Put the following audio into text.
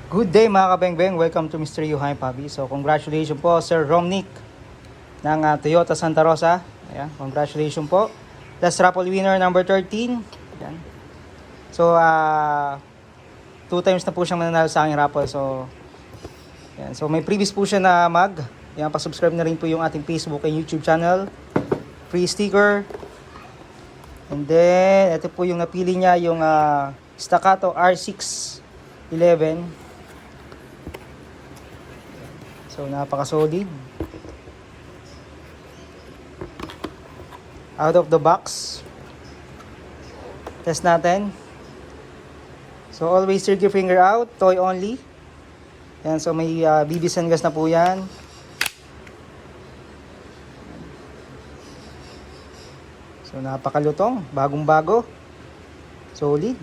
Good day mga kabengbeng, welcome to Mr. Yuhay Pabi. So congratulations po Sir Romnick ng Toyota Santa Rosa. Ayan, congratulations po. That's raffle winner number 13. Ayan. So 2 times na po siyang nanalo sa aking raffle. So ayan. So may previous po siya na mag. Ayan, pa-subscribe na rin po yung ating Facebook and YouTube channel. Free sticker. And then ito po yung napili niya, yung Staccato R611. So napaka-solid. Out of the box. Test natin. So always trigger finger out, toy only. Yan, so may BB Sengas na po yan. So napakalutong, bagong-bago. Solid.